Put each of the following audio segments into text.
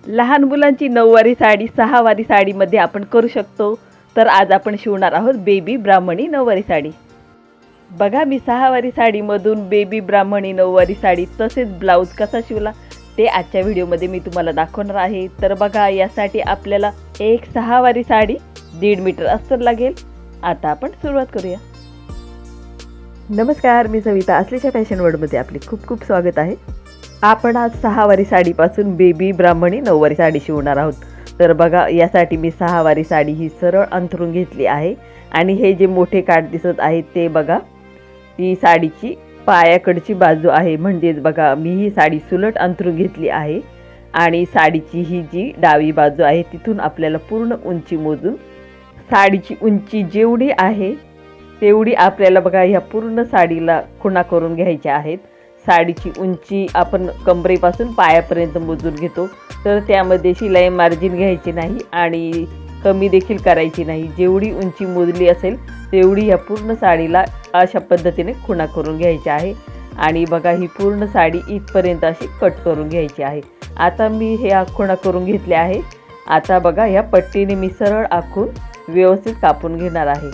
लहान मुलांची 9वारी साडी 6वारी साडीमध्ये आपण करू शकतो. तर आज आपण शिवणार आहोत बेबी ब्राह्मणी 9वारी साडी. बघा मी 6वारी साडीमधून बेबी ब्राह्मणी 9वारी साडी तसेच ब्लाऊज कसा शिवला ते आजच्या व्हिडिओमध्ये मी तुम्हाला दाखवणार आहे. तर बघा यासाठी आपल्याला एक 6वारी साडी 1.5 मीटर अस्तर लागेल. आता आपण सुरुवात करूया. नमस्कार, मी सविता असलीच्या फॅशन वर्ल्डमध्ये आपले खूप खूप स्वागत आहे. आपण आज 6वारी साडीपासून बेबी ब्राह्मणी 9वारी साडी शिवणार आहोत. तर बघा यासाठी मी 6वारी साडी ही सरळ अंथरून घेतली आहे आणि हे जे मोठे काठ दिसत आहेत ते बघा ती साडीची पायाकडची बाजू आहे. म्हणजेच बघा मी ही साडी सुलट अंथरून घेतली आहे आणि साडीची ही जी डावी बाजू आहे तिथून आपल्याला पूर्ण उंची मोजून साडीची उंची जेवढी आहे तेवढी आपल्याला बघा ह्या पूर्ण साडीला खुणा करून घ्यायच्या आहेत. साडीची उंची आपण कमरेपासून पायापर्यंत मोजून घेतो. तर त्यामध्ये शिलाई मार्जिन घ्यायची नाही आणि कमी देखील करायची नाही. जेवढी उंची मोजली असेल तेवढी ह्या पूर्ण साडीला अशा पद्धतीने खुणा करून घ्यायची आहे. आणि बघा ही पूर्ण साडी इथपर्यंत अशी कट करून घ्यायची आहे. आता मी हे खुणा करून घेतले आहे. आता बघा ह्या पट्टीने मी सरळ आखून व्यवस्थित कापून घेणार आहे.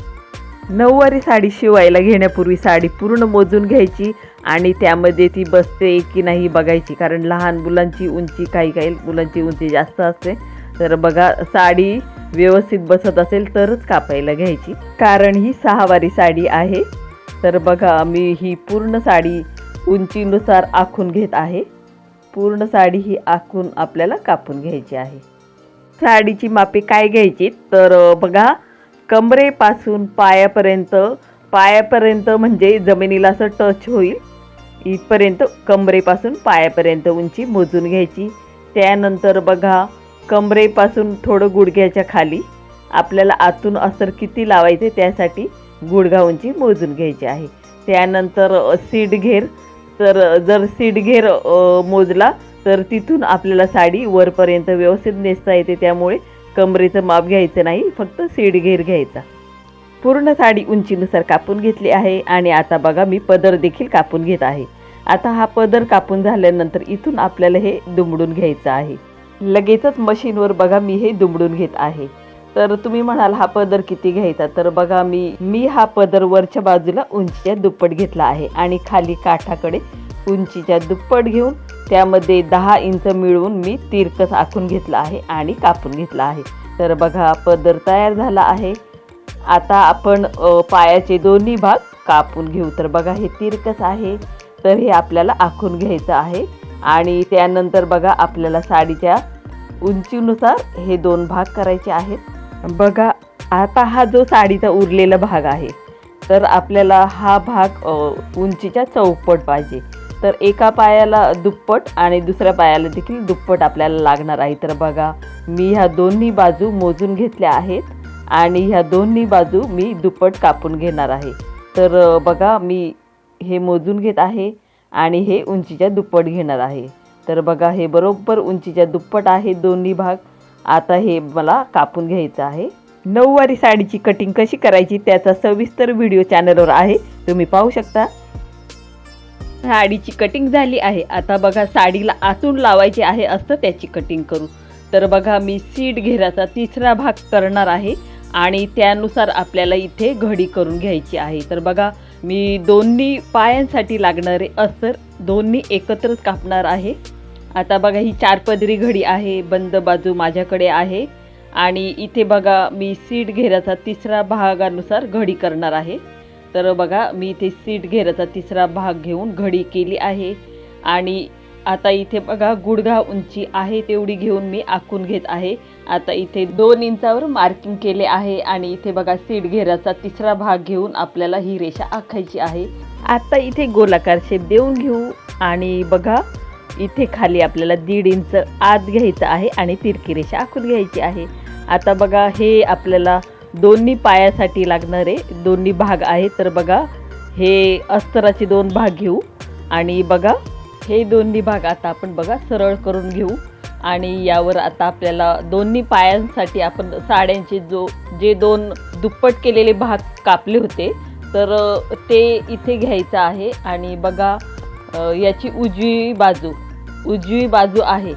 9वारी साडी शिवायला घेण्यापूर्वी साडी पूर्ण मोजून घ्यायची आणि त्यामध्ये ती बसते की नाही बघायची. कारण लहान मुलांची उंची काही मुलांची उंची जास्त असते. तर बघा साडी व्यवस्थित बसत असेल तरच कापायला घ्यायची, कारण ही 6वारी साडी आहे. तर बघा मी ही पूर्ण साडी उंचीनुसार आखून घेत आहे. पूर्ण साडी ही आखून आपल्याला कापून घ्यायची आहे. साडीची मापे काय घ्यायची तर बघा कमरेपासून पायापर्यंत म्हणजे जमिनीला असं टच होईल इथपर्यंत कमरेपासून पायापर्यंत उंची मोजून घ्यायची. त्यानंतर बघा कमरेपासून थोडं गुडघ्याच्या खाली आपल्याला आतून अस्तर किती लावायचे त्यासाठी गुडघा उंची मोजून घ्यायची आहे. त्यानंतर सीट घेर, तर जर सीट घेर मोजला तर तिथून आपल्याला साडी वरपर्यंत व्यवस्थित नेसता येते. त्यामुळे कमरेचं माप घ्यायचं नाही, फक्त सीट घेर घ्यायचा. पूर्ण साडी उंचीनुसार कापून घेतली आहे आणि आता बघा मी पदर देखील कापून घेत आहे. आता हा पदर कापून झाल्यानंतर इथून आपल्याला हे दुमडून घ्यायचं आहे. लगेचच मशीनवर बघा मी हे दुमडून घेत आहे. तर तुम्ही म्हणाल हा पदर किती घ्यायचा, तर बघा मी हा पदर वरच्या बाजूला उंचीच्या दुप्पट घेतला आहे आणि खाली काठाकडे उंचीच्या दुप्पट घेऊन त्यामध्ये 10 इंच मिळवून मी तिरकस आखून घेतला आहे आणि कापून घेतला आहे. तर बघा पदर तयार झाला आहे. आता आपण पायाचे दोन्ही भाग कापून घेऊ. तर बघा हे तिरकस आहे तर हे आपल्याला आखून घ्यायचं आहे. आणि त्यानंतर बघा आपल्याला साडीच्या उंचीनुसार हे 2 भाग करायचे आहेत. बघा आता हा जो साडीचा उरलेला भाग आहे तर आपल्याला हा भाग उंचीच्या चौपट पाहिजे. तर एका पायाला दुप्पट आणि दुसऱ्या पायाला देखील दुप्पट आपल्याला लागणार आहे. तर बघा मी ह्या दोन्ही बाजू मोजून घेतल्या आहेत आणि ह्या दोन्ही बाजू मी दुप्पट कापून घेणार आहे. तर बघा मी हे मोजून घेत आहे आणि हे उंचीच्या दुप्पट घेणार आहे. तर बघा हे बरोबर उंचीच्या दुप्पट आहे दोन्ही भाग. आता हे मला कापून घ्यायचं आहे. 9वारी साडीची कटिंग कशी करायची त्याचा सविस्तर व्हिडिओ चॅनलवर आहे, तुम्ही पाहू शकता. साडीची कटिंग झाली आहे. आता बघा साडीला आतून लावायची आहे असतं त्याची कटिंग करू. तर बघा मी सीट घेराचा 3रा भाग करणार आहे आणि त्यानुसार आपल्याला इथे घडी करून घ्यायची आहे. तर बघा मी दोन्ही पायांसाठी लागणारे अस्तर दोन्ही एकत्रच कापणार आहे. आता बघा ही 4 पदरी घडी आहे, बंद बाजू माझ्याकडे आहे आणि इथे बघा मी सीट घेराचा 3रा भागानुसार घडी करणार आहे. तर बघा मी इथे सीट घेराचा 3रा भाग घेऊन घडी केली आहे आणि आता इथे बघा गुडघा उंची आहे तेवढी घेऊन मी आखून घेत आहे. आता इथे 2 इंचावर मार्किंग केले आहे आणि इथे बघा सीट घेराचा 3रा भाग घेऊन आपल्याला ही रेषा आखायची आहे. आता इथे गोलाकार शेप देऊन घेऊ आणि बघा इथे खाली आपल्याला 1.5 इंच आत घ्यायचं आहे आणि तिरकी रेषा आखून घ्यायची आहे. आता बघा हे आपल्याला दोन्ही पायासाठी लागणारे दोन्ही भाग आहेत. तर बघा हे अस्तराचे 2 भाग घेऊ आणि बघा हे दोन्ही भाग आता आपण बघा सरळ करून घेऊ आणि यावर आता आपल्याला दोन्ही पायांसाठी आपण साड्यांचे जे 2 दुप्पट केलेले भाग कापले होते तर ते इथे घ्यायचं आहे. आणि बघा याची उजवी बाजू आहे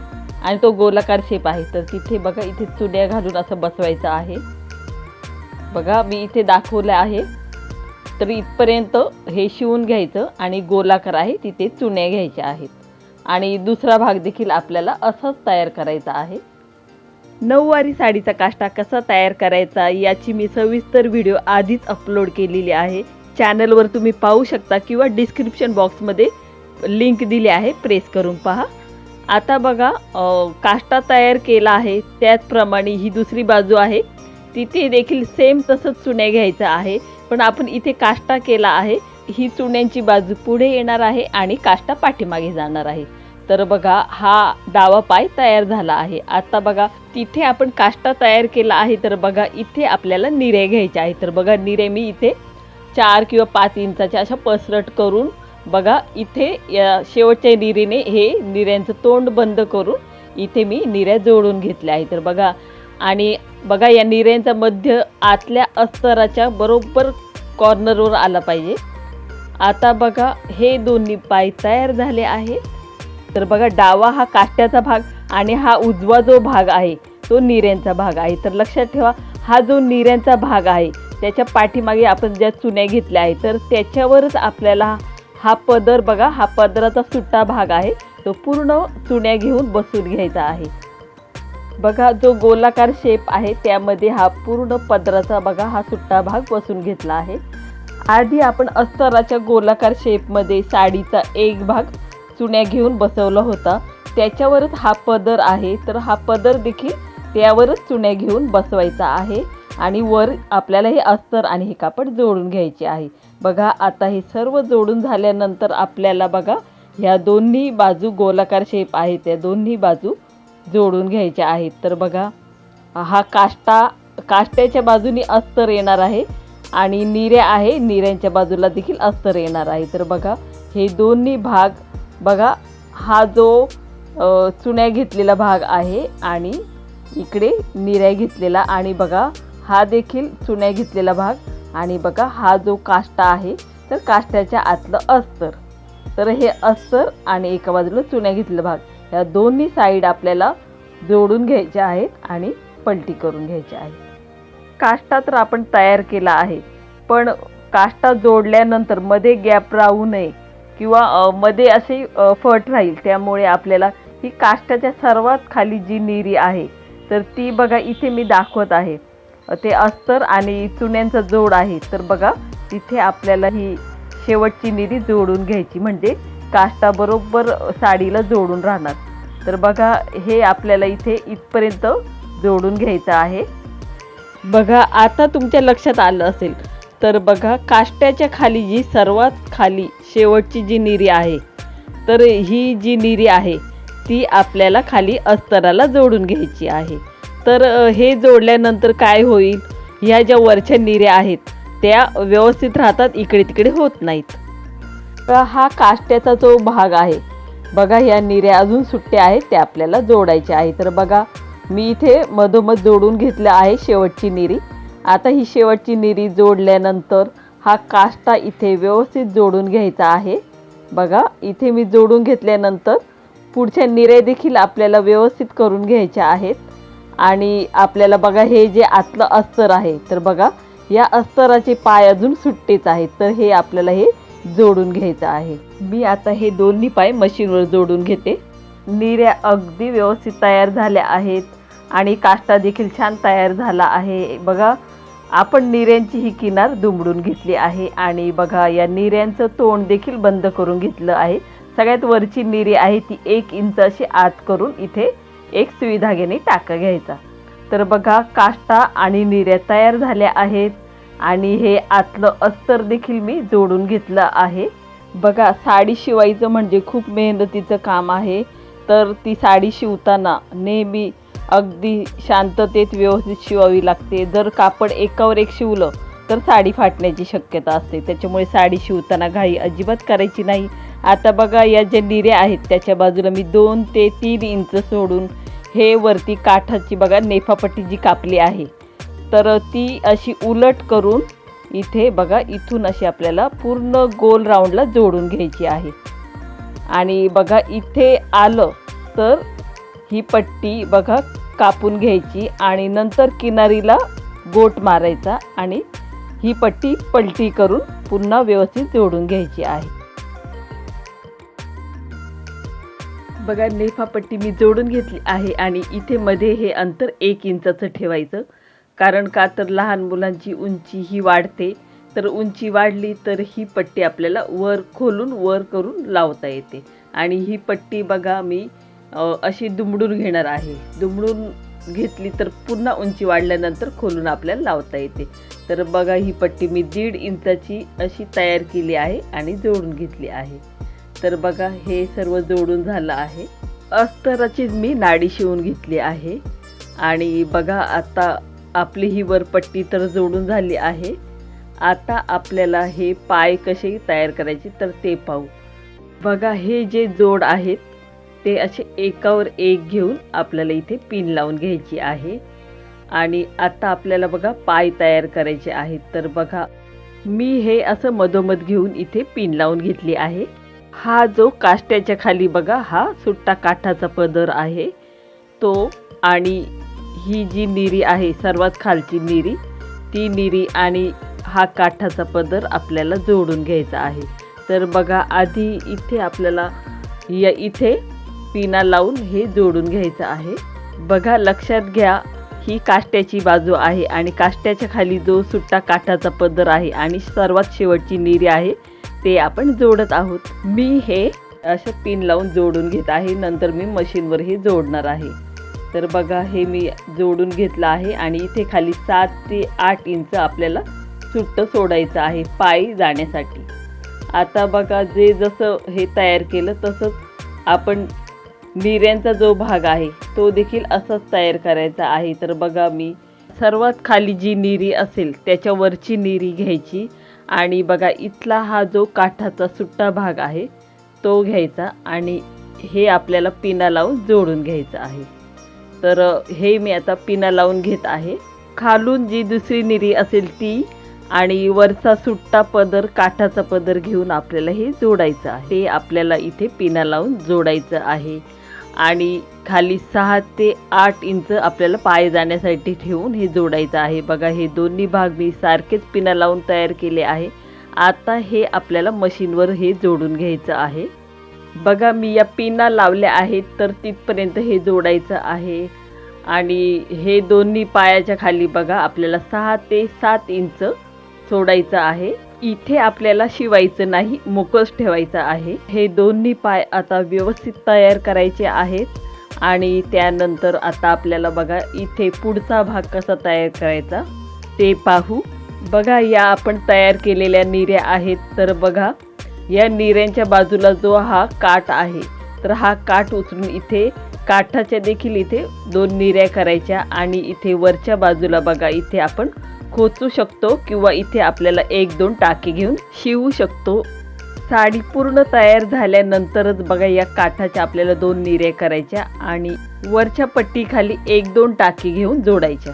आणि तो गोलाकार शेप आहे, तर तिथे बघा इथे चुन्या घालून असं बसवायचं आहे. बघा मी इथे दाखवलं आहे. तर इथपर्यंत हे शिवून घ्यायचं आणि गोलाकार आहे तिथे चुन्या घ्यायच्या आहेत. आणि दुसरा भाग देखील आपल्याला असाच तयार करायचा आहे. नऊवारी साडीचा काष्टा कसा तयार करायचा याची मी सविस्तर व्हिडिओ आधीच अपलोड केलेली आहे. चॅनलवर तुम्ही पाहू शकता किंवा डिस्क्रिप्शन बॉक्समध्ये लिंक दिली आहे, प्रेस करून पहा. आता बघा काष्टा तयार केला आहे, त्याचप्रमाणे ही दुसरी बाजू आहे तिथे देखील सेम तसंच चुन्या घ्यायचं आहे. पण आपण इथे काष्टा केला आहे, ही चुन्यांची बाजू पुढे येणार आहे आणि काष्टा पाठीमागे जाणार आहे. तर बघा हा डावा पाय तयार झाला आहे. आता बघा तिथे आपण काष्टा तयार केला आहे, तर बघा इथे आपल्याला निऱ्या घ्यायच्या आहेत. तर बघा निऱ्या मी इथे 4 किंवा 5 इंचाच्या अशा पसरट करून बघा इथे या शेवटच्या निरीने हे निऱ्यांचं तोंड बंद करून इथे मी निऱ्या जोडून घेतल्या आहे. तर बघा आणि बघा या निऱ्यांचा मध्य आतल्या अस्तराच्या बरोबर कॉर्नरवर आला पाहिजे. आता बघा हे दोन्ही पाय तयार झाले आहे. तर बघा डावा हा काष्ट्याचा भाग आणि हा उजवा जो भाग आहे तो निऱ्यांचा भाग आहे. तर लक्षात ठेवा, हा जो निऱ्यांचा भाग आहे त्याच्या पाठीमागे आपण ज्या चुन्या घेतल्या आहे तर त्याच्यावरच आपल्याला हा पदर बघा, हा पदराचा सुट्टा भाग आहे तो पूर्ण चुन्या घेऊन बसून घ्यायचा आहे. बघा जो गोलाकार शेप आहे त्यामध्ये हा पूर्ण पदराचा बघा हा सुट्टा भाग बसून घेतला आहे. आधी आपण अस्तराच्या गोलाकार शेपमध्ये साडीचा एक भाग चुन्या घेऊन बसवला होता, त्याच्यावरच हा पदर आहे. तर हा पदर देखील त्यावरच चुन्या घेऊन बसवायचा आहे आणि वर आपल्याला हे अस्तर आणि हे कापड जोडून घ्यायचे आहे. बघा आता हे सर्व जोडून झाल्यानंतर आपल्याला बघा ह्या दोन्ही बाजू गोलाकार शेप आहे त्या दोन्ही बाजू जोडून घ्यायच्या आहेत. तर बघा हा काष्ट्याच्या बाजूनी अस्तर येणार आहे आणि निऱ्या आहे, निऱ्यांच्या बाजूला देखील अस्तर येणार आहे. तर बघा हे दोन्ही भाग बघा, हा जो चुन्या घेतलेला भाग आहे आणि इकडे निऱ्या घेतलेला आणि बघा हा देखील चुन्या घेतलेला भाग आणि बघा हा जो काष्टा आहे तर काष्ट्याच्या आतलं अस्तर. तर हे अस्तर आणि एका बाजूला चुन्या घेतलेला भाग ह्या दोन्ही साईड आपल्याला जोडून घ्यायचे आहेत आणि पलटी करून घ्यायची आहे. काष्टा तर आपण तयार केला आहे, पण काष्टा जोडल्यानंतर मध्ये गॅप राहू नये किंवा मध्ये असे फट राहील, त्यामुळे आपल्याला ही काष्ट्याच्या सर्वात खाली जी निरी आहे तर ती बघा इथे मी दाखवत आहे, ते अस्तर आणि चुन्यांचा जोड आहे. तर बघा तिथे आपल्याला ही शेवटची निरी जोडून घ्यायची, म्हणजे काष्टा बरोबर साडीला जोडून राहणार. तर बघा हे आपल्याला इथे इथपर्यंत जोडून घ्यायचं आहे. बघा आता तुमच्या लक्षात आलं असेल, तर बघा काष्ट्याच्या खाली जी सर्वात खाली शेवटची जी निरी आहे तर ही जी निरी आहे ती आपल्याला खाली अस्तराला जोडून घ्यायची आहे. तर हे जोडल्यानंतर काय होईल, ह्या ज्या वरच्या निऱ्या आहेत त्या व्यवस्थित राहतात, इकडे तिकडे होत नाहीत. तर हा काष्ट्याचा जो भाग आहे बघा, ह्या निऱ्या अजून सुट्ट्या आहेत त्या आपल्याला जोडायच्या आहे. तर बघा मी इथे मधोमध जोडून घेतलं आहे शेवटची निरी. आता ही शेवटची निरी जोडल्यानंतर हा काष्टा इथे व्यवस्थित जोडून घ्यायचा आहे. बघा इथे मी जोडून घेतल्यानंतर पुढच्या निऱ्या देखील आपल्याला व्यवस्थित करून घ्यायच्या आहेत. आणि आपल्याला बघा हे जे आतलं अस्तर आहे तर बघा या अस्तराचे पाय अजून सुट्टेच आहेत, तर हे आपल्याला हे जोडून घ्यायचं आहे. मी आता हे दोन्ही पाय मशीनवर जोडून घेते. निऱ्या अगदी व्यवस्थित तयार झाल्या आहेत आणि काष्टा देखील छान तयार झाला आहे. बघा आपण निऱ्यांची ही किनार दुमडून घेतली आहे आणि बघा या निऱ्यांचं तोंड देखील बंद करून घेतलं आहे. सगळ्यात वरची निरी आहे ती 1 इंच अशी आत करून इथे एक सुई धाग्याने टाका घ्यायचा. तर बघा काष्टा आणि निऱ्या तयार झाल्या आहेत आणि हे आतलं अस्तर देखील मी जोडून घेतलं आहे. बघा साडी शिवायचं म्हणजे खूप मेहनतीचं काम आहे, तर ती साडी शिवताना नेहमी अगदी शांततेत व्यवस्थित शिवावी लागते. जर कापड एकावर एक शिवलं तर साडी फाटण्याची शक्यता असते, त्याच्यामुळे साडी शिवताना घाई अजिबात करायची नाही. आता बघा या ज्या निऱ्या आहेत त्याच्या बाजूला मी 2 ते 3 इंच सोडून हे वरती काठाची बघा नेफापट्टी जी कापली आहे तर ती अशी उलट करून इथे बघा इथून अशी आपल्याला पूर्ण गोल राऊंडला जोडून घ्यायची आहे. आणि बघा इथे आलं तर ही पट्टी बघा कापून घ्यायची आणि नंतर किनारीला गोट मारायचा आणि ही पट्टी पलटी करून पुन्हा व्यवस्थित जोडून घ्यायची आहे। बघा नेफा पट्टी मी जोडून घेतली आहे आणि इथे मध्ये हे अंतर 1 इंचाचं ठेवायचं, कारण का तर लहान मुलांची उंची ही वाढते, तर उंची वाढली तर ही पट्टी आपल्याला वर खोलून वर करून लावता येते। आणि ही पट्टी बघा मी अशी दुमडून घेणार आहे, दुमडून घेतली तर पुन्हा उंची वाढल्यानंतर खोलून आपल्याला लावता येते। तर बघा ही पट्टी मी 1.5 इंचाची अशी तयार केली आहे आणि जोडून घेतली आहे। तर बघा हे सर्व जोडून झालं आहे। अस्तराची मी नाडी शिवून घेतली आहे आणि बघा आता आपली ही वर पट्टी तर जोडून झाली आहे। आता आपल्याला हे पाय कसे तयार करायचे तर ते पाहू। बघा हे जे जोड आहेत ते असे एकावर एक घेऊन आपल्याला इथे पिन लावून घ्यायची आहे। आणि आता आपल्याला बघा पाय तयार करायचे आहेत। तर बघा मी हे असं मधोमध घेऊन इथे पिन लावून घेतली आहे। हा जो काष्ट्याच्या खाली बघा हा सुट्टा काठाचा पदर आहे तो, आणि ही जी निरी आहे सर्वात खालची निरी, ती निरी आणि हा काठाचा पदर आपल्याला जोडून घ्यायचा आहे। तर बघा आधी इथे आपल्याला या इथे पिना लावून हे जोडून घ्यायचं आहे। बघा लक्षात घ्या ही काष्ट्याची बाजू आहे आणि काष्ट्याच्या खाली जो सुट्टा काठाचा पदर आहे आणि सर्वात शेवटची निरी आहे ते आपण जोडत आहोत। मी हे असं पिन लावून जोडून घेत आहे, नंतर मी मशीनवर हे जोडणार आहे। तर बघा हे मी जोडून घेतलं आहे आणि इथे खाली 7 ते 8 इंच आपल्याला सुट्ट सोडायचं आहे पाय जाण्यासाठी। आता बघा जे जसं हे तयार केलं तसंच आपण निऱ्यांचा जो भाग आहे तो देखील असाच तयार करायचा आहे। तर बघा मी सर्वात खाली जी निरी असेल त्याच्यावरची निरी घ्यायची आणि बघा इथला हा जो काठाचा सुट्टा भाग आहे तो घ्यायचा आणि हे आपल्याला पिना लावून जोडून घ्यायचं आहे। तर हे मी आता पिना लावून घेत आहे। खालून जी दुसरी निरी असेल ती आणि वरचा सुट्टा पदर काठाचा पदर घेऊन आपल्याला हे जोडायचं आहे। ते आपल्याला इथे पिना लावून जोडायचं आहे आणि खाली 6 ते 8 इंच आपल्याला पाय जाण्यासाठी ठेवून हे जोडायचं आहे। बघा हे दोन्ही भाग मी सारखेच पिना लावून तयार केले आहे। आता हे आपल्याला मशीनवर हे जोडून घ्यायचं आहे। बघा मी या पिना लावल्या आहेत तर तिथपर्यंत हे जोडायचं आहे आणि हे दोन्ही पायाच्या खाली बघा आपल्याला 6 ते 7 इंच सोडायचं आहे। इथे आपल्याला शिवायचं नाही, मोकळंच ठेवायचं आहे। हे दोन्ही पाय आता व्यवस्थित तयार करायचे आहेत आणि त्यानंतर आता आपल्याला बघा इथे पुढचा भाग कसा तयार करायचा ते पाहू। बघा या आपण तयार केलेल्या निऱ्या आहेत, तर बघा या निऱ्यांच्या बाजूला जो हा काठ आहे तर हा काठ उचलून इथे काठाच्या देखील इथे 2 निऱ्या करायच्या आणि इथे वरच्या बाजूला बघा इथे आपण खोचू शकतो किंवा इथे आपल्याला 1-2 टाके घेऊन शिवू शकतो। साडी पूर्ण तयार झाल्यानंतरच बघा या काठाच्या आपल्याला 2 निऱ्या करायच्या आणि वरच्या पट्टीखाली 1-2 टाके घेऊन जोडायच्या।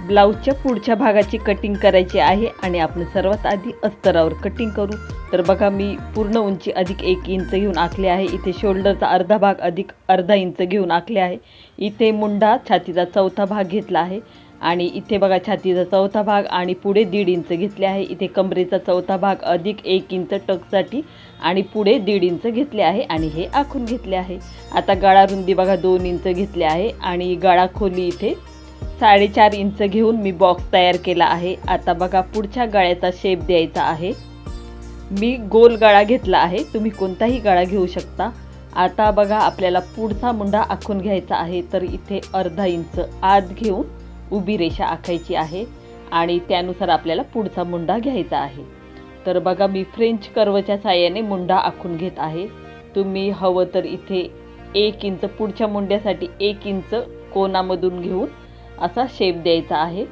ब्लाऊजच्या पुढच्या भागाची कटिंग करायची आहे आणि आपण सर्वात आधी अस्तरावर कटिंग करू। तर बघा मी पूर्ण उंची अधिक 1 इंच घेऊन आखले आहे। इथे शोल्डरचा अर्धा भाग अधिक अर्धा इंच घेऊन आखले आहे। इथे मुंडा छातीचा चौथा भाग घेतला आहे आणि इथे बघा छातीचा चौथा भाग आणि पुढे 1.5 इंच घेतले आहे। इथे कमरेचा चौथा भाग अधिक 1 इंच टक्ससाठी आणि पुढे 1.5 इंच घेतले आहे आणि हे आखून घेतले आहे। आता गळा रुंदी बघा 2 इंच घेतले आहे आणि गळा खोली इथे 4.5 इंच घेऊन मी बॉक्स तयार केला आहे। आता बघा पुढच्या गळ्याचा शेप द्यायचा आहे। मी गोल गळा घेतला आहे, तुम्ही कोणताही गळा घेऊ शकता। आता बघा आपल्याला पुढचा मुंडा आखून घ्यायचा आहे, तर इथे अर्धा इंच आत घेऊन उभी रेषा आखायची आहे आणि त्यानुसार आपल्याला पुढचा मुंडा घ्यायचा आहे। तर बघा मी फ्रेंच कर्वच्या साहाय्याने मुंडा आखून घेत आहे। तुम्ही हवं तर इथे 1 इंच पुढच्या मुंड्यासाठी 1 इंच कोणामधून घेऊन असा शेप द्यायचा आहे।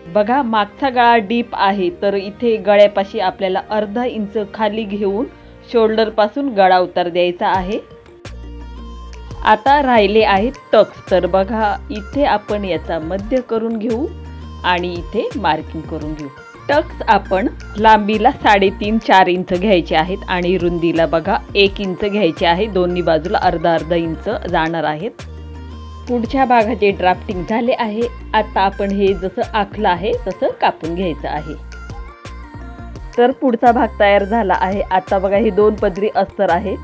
बघा मागचा गळा डीप आहे, तर इथे गळ्यापाशी आपल्याला अर्धा इंच खाली घेऊन शोल्डरपासून गळा उतार द्यायचा आहे। आता राहिले आहेत टक्स, तर बघा इथे आपण याचा मध्य करून घेऊ आणि इथे मार्किंग करून घेऊ। टक्स आपण लांबीला 3.5-4 इंच घ्यायचे आहेत आणि रुंदीला बघा 1 इंच घ्यायचे आहे। दोन्ही बाजूला अर्धा इंच जाणार आहेत। पुढच्या भागाचे ड्राफ्टिंग झाले आहे. आता आपण हे जसं आखलं आहे तसं कापून घ्यायचं आहे. तर पुढचा भाग तयार झाला आहे. आता बघा हे 2 पदरी अस्तर आहे.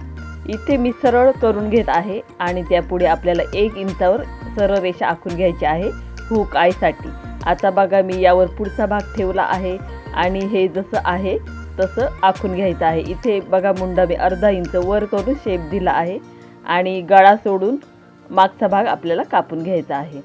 इथे मी सरळ करून घेत आहे आणि त्यापुढे आपल्याला 1 इंचावर सरळ रेषा आखून घ्यायची आहे हुक आयसाठी. आता बघा मी यावर पुढचा भाग ठेवला आहे आणि हे जसं आहे तसं आखून घ्यायचं आहे. इथे बघा मुंडा मी अर्धा इंच वर करून शेप दिला आहे आणि गळा सोडून मागचा भाग आपल्याला कापून घ्यायचा आहे.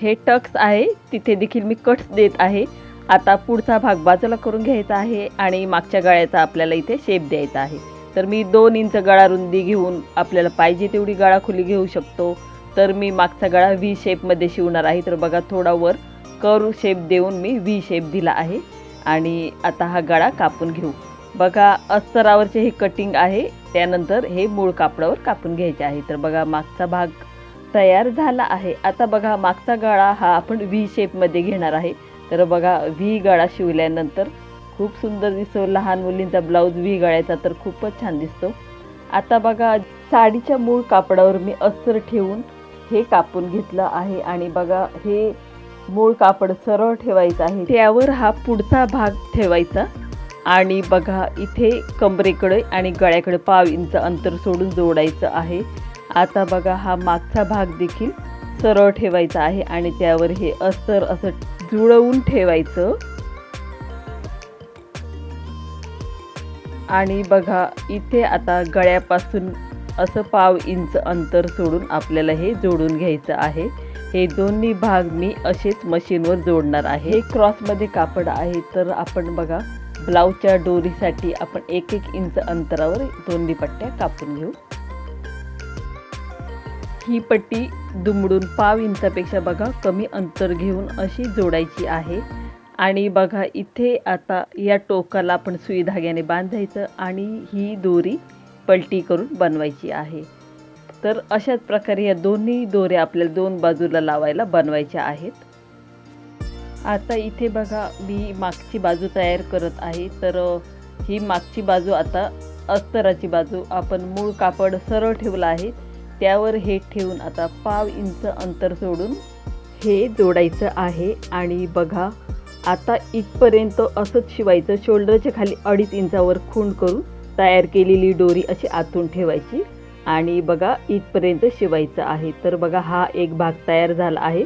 हे टक्स आहे तिथे देखील मी कट्स देत आहे. आता पुढचा भाग बाजूला करून घ्यायचा आहे आणि मागच्या गळ्याचा आपल्याला इथे शेप द्यायचा आहे. तर मी 2 इंच गळा रुंदी घेऊन आपल्याला पाहिजे तेवढी गळा खोली घेऊ शकतो. तर मी मागचा गळा व्ही शेपमध्ये शिवणार आहे. तर बघा थोडा वर कर्व शेप देऊन मी व्ही शेप दिला आहे आणि आता हा गळा कापून घेऊ. बघा अस्तरावरचे हे कटिंग आहे, त्यानंतर हे मूळ कापडावर कापून घ्यायचे आहे. तर बघा मागचा भाग तयार झाला आहे. आता बघा मागचा गळा हा आपण व्ही शेपमध्ये घेणार आहे. तर बघा व्ही गळा शिवल्यानंतर खूप सुंदर दिसतो. लहान मुलींचा ब्लाऊज व्ही गळ्याचा तर खूपच छान दिसतो. आता बघा साडीच्या मूळ कापडावर मी अस्तर ठेवून हे कापून घेतलं आहे आणि बघा हे मूळ कापड सरळ ठेवायचं आहे, त्यावर हा पुढचा भाग ठेवायचा आणि बघा इथे कमरेकडे आणि गळ्याकडे पाव इंच अंतर सोडून जोडायचं आहे. आता बघा हा मागचा भाग देखील सरळ ठेवायचा आहे आणि त्यावर हे अस्तर असं जुळवून ठेवायचं आणि बघा इथे आता गळ्यापासून असं पाव इंच अंतर सोडून आपल्याला हे जोडून घ्यायचं आहे. हे दोन्ही भाग मी असेच मशीनवर जोडणार आहे. हे क्रॉसमध्ये कापड आहे. तर आपण बघा ब्लाऊजच्या दोरीसाठी आपण 1-1 इंच अंतरावर दोन्ही पट्ट्या कापून घेऊ. ही पट्टी दुमडून पाव इंचापेक्षा बघा कमी अंतर घेऊन अशी जोडायची आहे आणि बघा इथे आता या टोकाला आपण सुई धाग्याने बांधायचं आणि ही दोरी पलटी करून बनवायची आहे. तर अशाच प्रकारे या दोन्ही दोऱ्या आपल्याला 2 बाजूला लावायला बनवायच्या आहेत. आता इथे बघा मी मागची बाजू तयार करत आहे. तर ही मागची बाजू आता अस्तराची बाजू आपण मूळ कापड सरळ ठेवलं आहे, त्यावर हे ठेवून आता पाव इंच अंतर सोडून हे जोडायचं आहे आणि बघा आता इथपर्यंत असंच शिवायचं. शोल्डरच्या खाली 2.5 इंचावर खूण करून तयार केलेली दोरी अशी आतून ठेवायची आणि बघा इथपर्यंत शिवायचं आहे. तर बघा हा एक भाग तयार झाला आहे.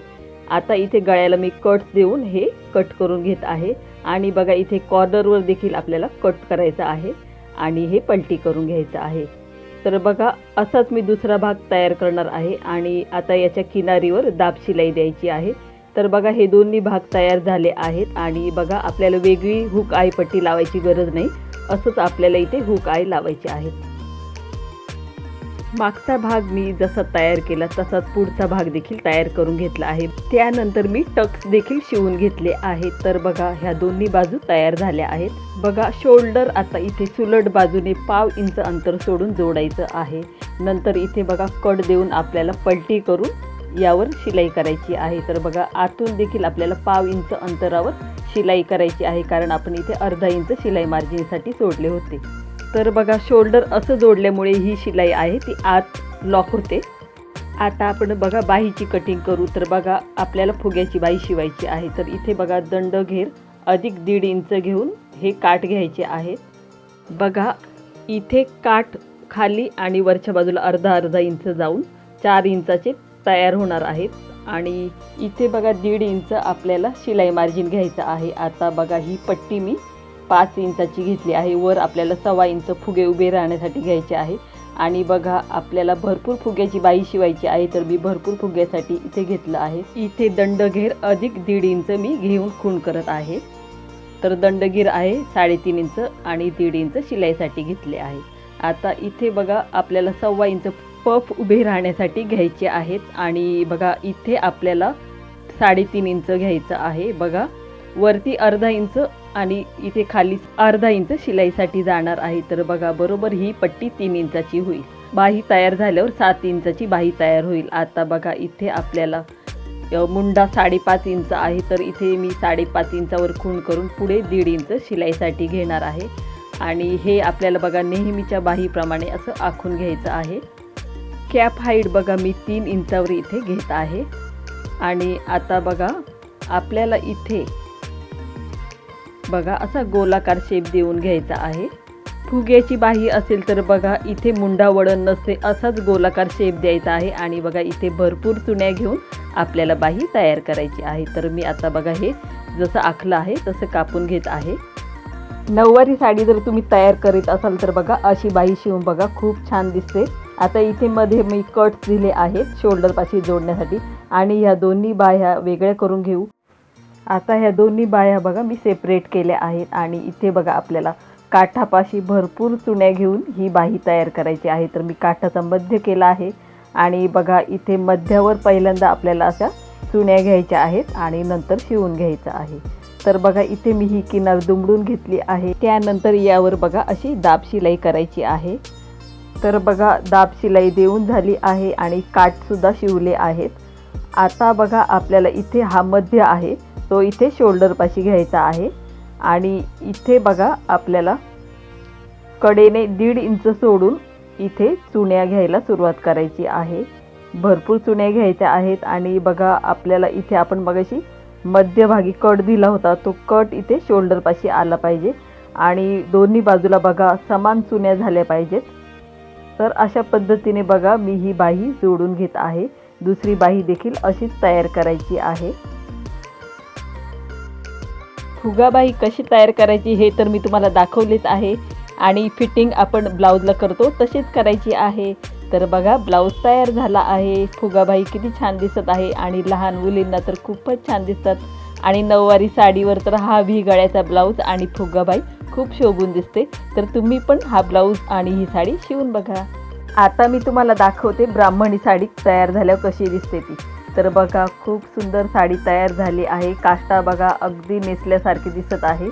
आता इथे गळ्याला मी कट देऊन हे कट करून घेत आहे आणि बघा इथे कॉर्नरवर देखील आपल्याला कट करायचा आहे आणि हे पलटी करून घ्यायचं आहे. तर बघा असाच मी दुसरा भाग तयार करणार आहे आणि आता याच्या किनारीवर दाब शिलाई द्यायची आहे. तर बघा हे दोन्ही भाग तयार झाले आहेत आणि बघा आपल्याला वेगळी हुक आय पट्टी लावायची गरज नाही, असंच आपल्याला इथे हुक आय लावायचे आहेत. मागचा भाग मी जसा तयार केला तसाच पुढचा भाग देखील तयार करून घेतला आहे. त्यानंतर मी टक्स देखील शिवून घेतले आहेत. तर बघा ह्या दोन्ही बाजू तयार झाल्या आहेत. बघा शोल्डर आता इथे सुलट बाजूने पाव इंच अंतर सोडून जोडायचं आहे. नंतर इथे बघा कट देऊन आपल्याला पलटी करून यावर शिलाई करायची आहे. तर बघा आतून देखील आपल्याला पाव इंच अंतरावर शिलाई करायची आहे, कारण आपण इथे अर्धा इंच शिलाई मार्जिनसाठी सोडले होते. तर बघा शोल्डर असं जोडल्यामुळे ही शिलाई आहे ती आत लॉक होते. आता आपण बघा बाहीची कटिंग करू. तर बघा आपल्याला फुग्याची बाही शिवायची आहे. तर इथे बघा दंड घेर अधिक 1.5 इंच घेऊन हे काठ घ्यायचे आहेत. बघा इथे काठ खाली आणि वरच्या बाजूला अर्धा इंच जाऊन 4 इंचाचे तयार होणार आहेत आणि इथे बघा 1.5 इंच आपल्याला शिलाई मार्जिन घ्यायचं आहे. आता बघा ही पट्टी मी 5 इंचाची घेतली आहे. वर आपल्याला 1.25 इंच फुगे उभे राहण्यासाठी घ्यायचे आहे आणि बघा आपल्याला भरपूर फुग्याची बाही शिवायची आहे. तर मी भरपूर फुग्यासाठी इथे घेतलं आहे. इथे दंडघेर अधिक 1.5 इंच मी घेऊन खूण करत आहे. तर दंडघेर आहे 3.5 इंच आणि 1.5 इंच शिलाईसाठी घेतले आहे. आता इथे बघा आपल्याला 1.25 इंच पफ उभे राहण्यासाठी घ्यायचे आहेत आणि बघा इथे आपल्याला 3.5 इंच घ्यायचं आहे. बघा वरती अर्धा इंच आणि इथे खाली अर्धा इंच शिलाईसाठी जाणार आहे. तर बघा बरोबर ही पट्टी 3 इंचाची होईल. बाही तयार झाल्यावर 7 इंचाची बाही तयार होईल. आता बघा इथे आपल्याला मुंडा 5.5 इंच आहे. तर इथे मी 5.5 इंचावर खूण करून पुढे 1.5 इंच शिलाईसाठी घेणार आहे आणि हे आपल्याला बघा नेहमीच्या बाहीप्रमाणे असं आखून घ्यायचं आहे. कॅप हाईट बघा मी 3 इंचावर इथे घेत आहे. आणि आता बघा आपल्याला इथे बघा असा गोलाकार शेप देऊन घ्यायचा आहे. फुग्याची बाही असेल तर बघा इथे मुंडा वळण नसते असाच गोलाकार शेप द्यायचा आहे. आणि बघा इथे भरपूर चुण्या घेऊन आपल्याला बाही तयार करायची आहे. तर मी आता बघा हे जसं आखलं आहे तसं कापून घेत आहे. नऊवारी साडी जर तुम्ही तयार करीत असाल तर बघा अशी बाही शिवून बघा खूप छान दिसते. आता इथे मध्ये मी कट्स दिले आहेत शोल्डरपाशी जोडण्यासाठी आणि ह्या दोन्ही बाह्या वेगळ्या करून घेऊ. आता ह्या दोन्ही बाह्या बघा मी सेपरेट केल्या आहेत आणि इथे बघा आपल्याला काठापाशी भरपूर चुण्या घेऊन ही बाही तयार करायची आहे. तर मी काठाचा मध्य केला आहे आणि बघा इथे मध्यावर पहिल्यांदा आपल्याला अशा चुण्या घ्यायच्या आहेत आणि नंतर शिवून घ्यायचं आहे. तर बघा इथे मी ही किनार दुमडून घेतली आहे. त्यानंतर यावर बघा अशी दाब शिलाई करायची आहे. तर बघा दाब शिलाई देऊन झाली आहे आणि काठसुद्धा शिवले आहेत. आता बघा आपल्याला इथे हा मध्य आहे तो इथे शोल्डरपाशी घ्यायचा आहे आणि इथे बघा आपल्याला कडेने 1.5 इंच सोडून इथे चुण्या घ्यायला सुरुवात करायची आहे. भरपूर चुण्या घ्यायच्या आहेत आणि बघा आपल्याला इथे आपण मगाशी मध्यभागी कट दिला होता तो कट इथे शोल्डरपाशी आला पाहिजे आणि दोन्ही बाजूला बघा समान चुण्या झाल्या पाहिजेत. तर अशा पद्धतीने बघा मी ही बाही जोडून घेत आहे. दुसरी बाही देखील अशीच तयार करायची आहे. फुगाबाही कशी तयार करायची हे तर मी तुम्हाला दाखवलेच आहे आणि फिटिंग आपण ब्लाऊजला करतो तशीच करायची आहे. तर बघा ब्लाऊज तयार झाला आहे. फुगाबाही किती छान दिसत आहे आणि लहान मुलींना तर खूपच छान दिसतात आणि नऊवारी साडीवर तर हा व्ही गळ्याचा ब्लाऊज आणि फुगाबाही खूप शोभून दिसते. तर तुम्ही पण हा ब्लाऊज आणि ही साडी शिवून बघा. आता मी तुम्हाला दाखवते ब्राह्मणी साडी तयार झाल्यावर कशी दिसते ती. तर बघा खूप सुंदर साडी तयार झाली आहे. काष्टा बघा अगदी नेसल्यासारखी दिसत आहे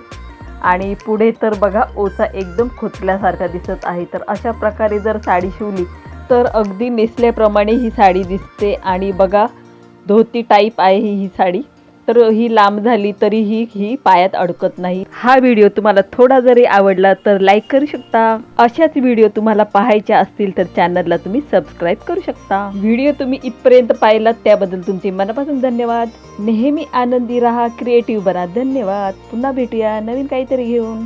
आणि पुढे तर बघा ओचा एकदम खोचल्यासारखा दिसत आहे. तर अशा प्रकारे जर साडी शिवली तर अगदी नेसल्याप्रमाणे ही साडी दिसते. आणि बघा धोती टाईप आहे ही साडी. तर ही लांब झाली तरीही ही पायात अडकत नाही. हा व्हिडिओ तुम्हाला थोडा जरी आवडला तर लाईक करू शकता. अशाच व्हिडिओ तुम्हाला पाहायच्या असतील तर चॅनलला तुम्ही सबस्क्राईब करू शकता. व्हिडिओ तुम्ही इथपर्यंत पाहिलात त्याबद्दल तुमचे मनापासून धन्यवाद. नेहमी आनंदी राहा, क्रिएटिव्ह बना. धन्यवाद. पुन्हा भेटूया नवीन काहीतरी घेऊन.